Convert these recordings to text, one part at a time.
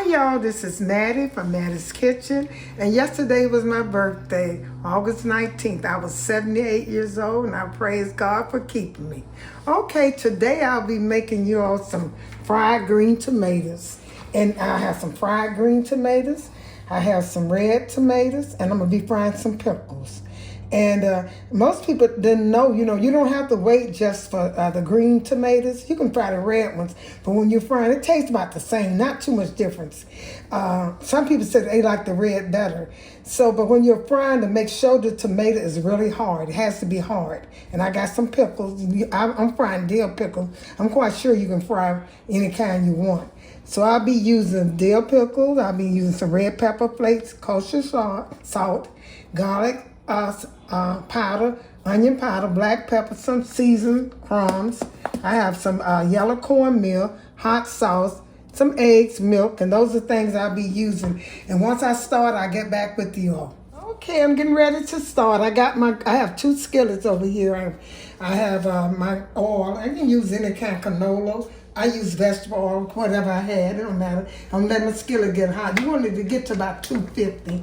y'all, this is Mattie from Mattie's Kitchen, and yesterday was my birthday, August 19th. I was 78 years old, and I praise God for keeping me. Okay, today I'll be making you all some fried green tomatoes, and I have some fried green tomatoes, I have some red tomatoes, and I'm going to be frying some pickles. And most people didn't know, you don't have to wait just for the green tomatoes. You can fry the red ones, but when you're frying, it tastes about the same, not too much difference. Some people say they like the red better. But when you're frying, to make sure the tomato is really hard. It has to be hard. And I got some pickles. I'm frying dill pickles. I'm quite sure you can fry any kind you want. So I'll be using dill pickles. I'll be using some red pepper flakes, kosher salt, garlic powder, onion powder, black pepper, some seasoned crumbs. I have some yellow cornmeal, hot sauce, some eggs, milk, and those are things I'll be using. And once I start, I'll get back with you all. Okay, I'm getting ready to start. I have 2 skillets over here. I have my oil. I can use any kind of canola. I use vegetable oil, whatever I had. It don't matter. I'm letting the skillet get hot. You want it to get to about 250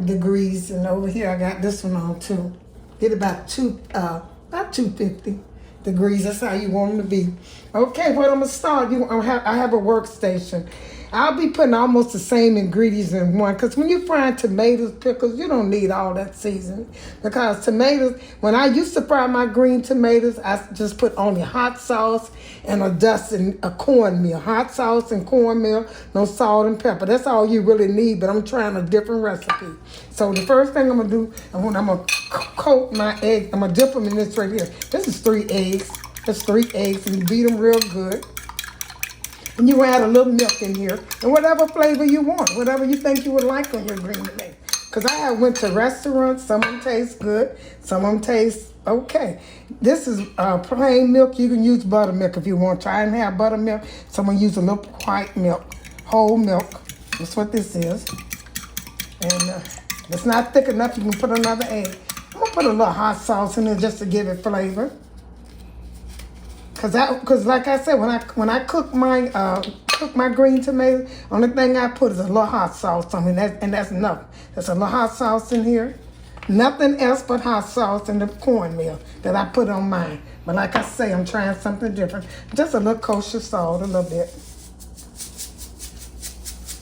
degrees, and over here I got this one on too. Get about 250 degrees. That's how you want them to be. Okay, what I'm gonna start. I have a workstation. I'll be putting almost the same ingredients in one, because when you're frying tomatoes, pickles, you don't need all that seasoning. Because tomatoes, when I used to fry my green tomatoes, I just put only hot sauce and a cornmeal. Hot sauce and cornmeal, no salt and pepper. That's all you really need, but I'm trying a different recipe. So the first thing I'm gonna do, I'm gonna coat my eggs. I'm gonna dip them in this right here. This is 3 eggs. That's 3 eggs, and you beat them real good. And you add a little milk in here, and whatever flavor you want, whatever you think you would like on your green tomato. Because I went to restaurants, some of them taste good, some of them taste okay. This is plain milk. You can use buttermilk if you want. Try and have buttermilk. Someone use a little white milk, whole milk. That's what this is. And if it's not thick enough, you can put another egg. I'm gonna put a little hot sauce in there just to give it flavor. Cause like I said, when I cook my green tomatoes, only thing I put is a little hot sauce on it, and that's enough. There's a little hot sauce in here, nothing else but hot sauce and the cornmeal that I put on mine. But like I say, I'm trying something different. Just a little kosher salt, a little bit.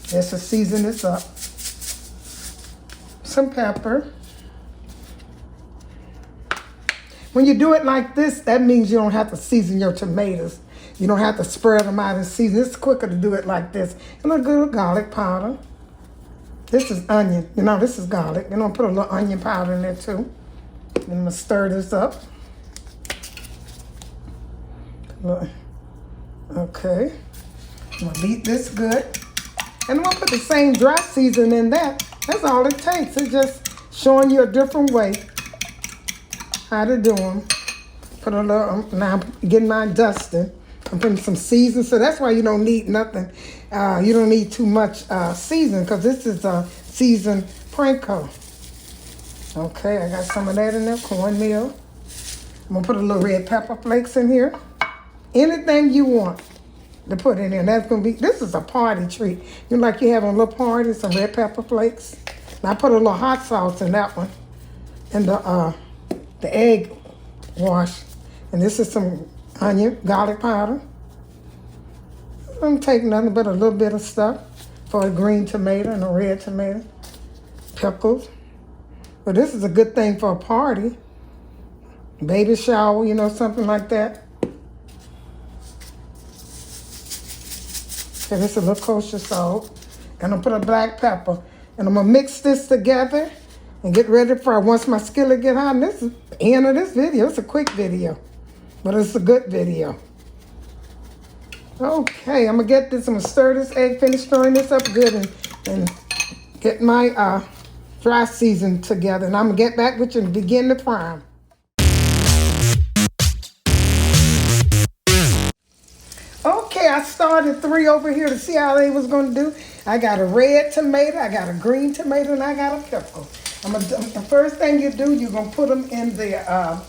Just to season this up. Some pepper. When you do it like this, that means you don't have to season your tomatoes. You don't have to spread them out and season. It's quicker to do it like this. And a little garlic powder. This is onion. This is garlic. Put a little onion powder in there too. And I'm going to stir this up. Okay. I'm going to beat this good. And I'm going to put the same dry seasoning in that. That's all it takes. It's just showing you a different way how to do them. Put a little, now I'm getting mine dusted. I'm putting some seasoning, so that's why you don't need nothing. You don't need too much seasoning, because this is a seasoned Panko. Okay, I got some of that in there, cornmeal. I'm gonna put a little red pepper flakes in here. Anything you want to put in there. And that's gonna be, this is a party treat. Like you have a little party, some red pepper flakes. And I put a little hot sauce in that one. And the egg wash. And this is some onion, garlic powder. I don't take nothing but a little bit of stuff for a green tomato and a red tomato. Pickles. But this is a good thing for a party. Baby shower, something like that. Okay, this is a little kosher salt. And I'll put a black pepper. And I'm going to mix this together and get ready to fry. Once my skillet get hot, and this is the end of this video. It's a quick video, but it's a good video. Okay, I'm gonna get this. I'm gonna stir this egg, finish stirring this up good, and get my dry season together. And I'm gonna get back with you and begin to fry 'em. Okay, I started 3 over here to see how they was gonna do. I got a red tomato, I got a green tomato, and I got a pickle. The first thing you do, you're gonna put them in the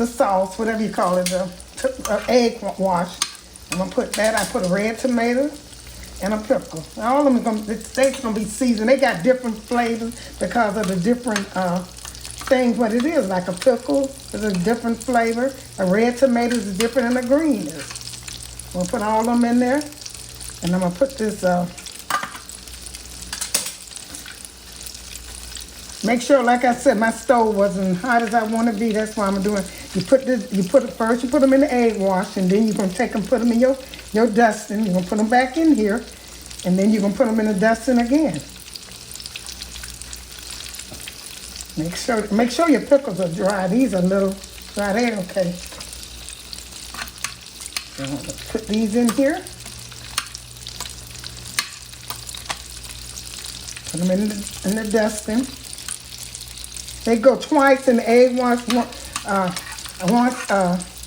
sauce, whatever you call it, the egg wash. I'm gonna put that. I put a red tomato, and a pickle. All of them the steak's gonna be seasoned. They got different flavors because of the different things. What it is, like a pickle is a different flavor. A red tomato is different than a green is. I'm gonna put all of them in there, and I'm gonna put this. Make sure, like I said, my stove wasn't hot as I want to be. That's why I'm doing. You put it first. You put them in the egg wash, and then you're gonna take them, put them in your dusting. You're gonna put them back in here, and then you're gonna put them in the dusting again. Make sure your pickles are dry. These are a little dry. They okay. So I'm gonna put these in here. Put them in the dusting. They go twice in the egg wash,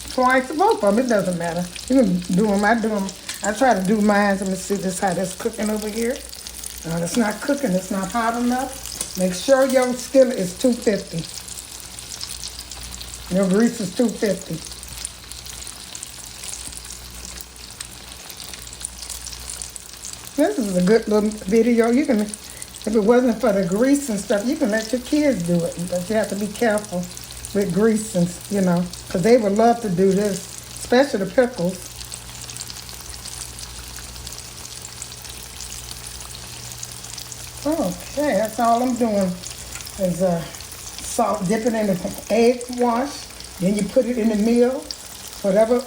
twice, both of them, it doesn't matter. You can do them, I try to do mine. Let me see this, how that's cooking over here. It's not cooking, it's not hot enough. Make sure your skillet is 250. Your grease is 250. This is a good little video. You can, if it wasn't for the grease and stuff, you can let your kids do it. But you have to be careful with grease and, because they would love to do this, especially the pickles. Okay, that's all I'm doing is salt, dip it in the egg wash. Then you put it in the meal, whatever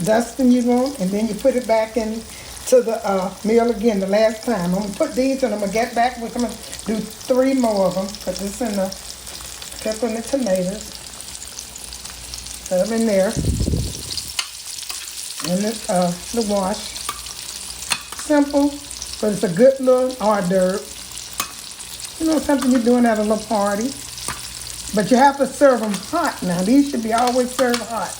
dusting you want, and then you put it back in to the meal again the last time. I'm gonna put these and I'm gonna get back with them and do 3 more of them. Put this in the pickle and the tomatoes. Put them in there. And the wash. Simple, but it's a good little hors d'oeuvre. Something you're doing at a little party. But you have to serve them hot now. These should be always served hot.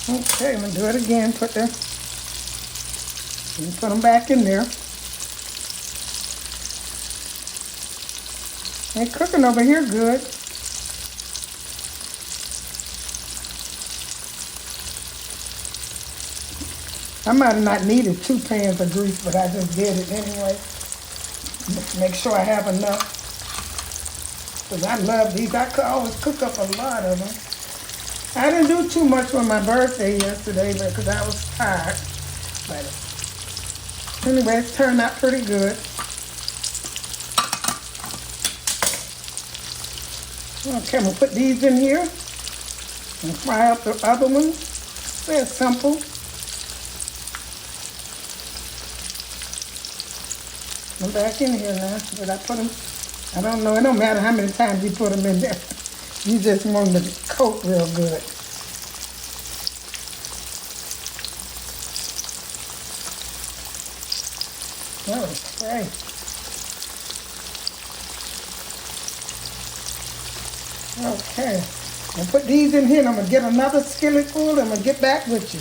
Okay, I'm gonna do it again. Put them back in there. They're cooking over here good. I might have not needed 2 pans of grease, but I just did it anyway. Make sure I have enough. Because I love these. I could always cook up a lot of them. I didn't do too much for my birthday yesterday because I was tired. But anyway, it's turned out pretty good. Okay, I'm going to put these in here and fry up the other ones. Very simple. I'm back in here now. Did I put them? I don't know. It don't matter how many times you put them in there. You just want them to coat real good. Okay. Okay. I'll put these in here and I'm going to get another skillet full and I'm going to get back with you.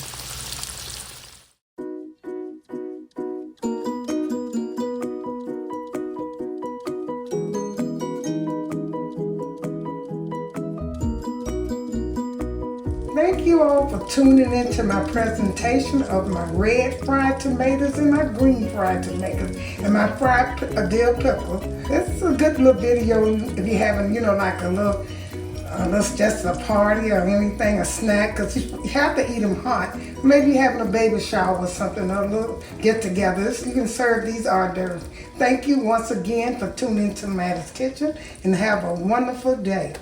Thank you all for tuning into my presentation of my red fried tomatoes and my green fried tomatoes and my fried dill pickle. This is a good little video if you're having, like a little, that's just a party or anything, a snack, because you have to eat them hot. Maybe you're having a baby shower or something, or a little get-together. You can serve these hors d'oeuvres. Thank you once again for tuning into Mattie's Kitchen and have a wonderful day.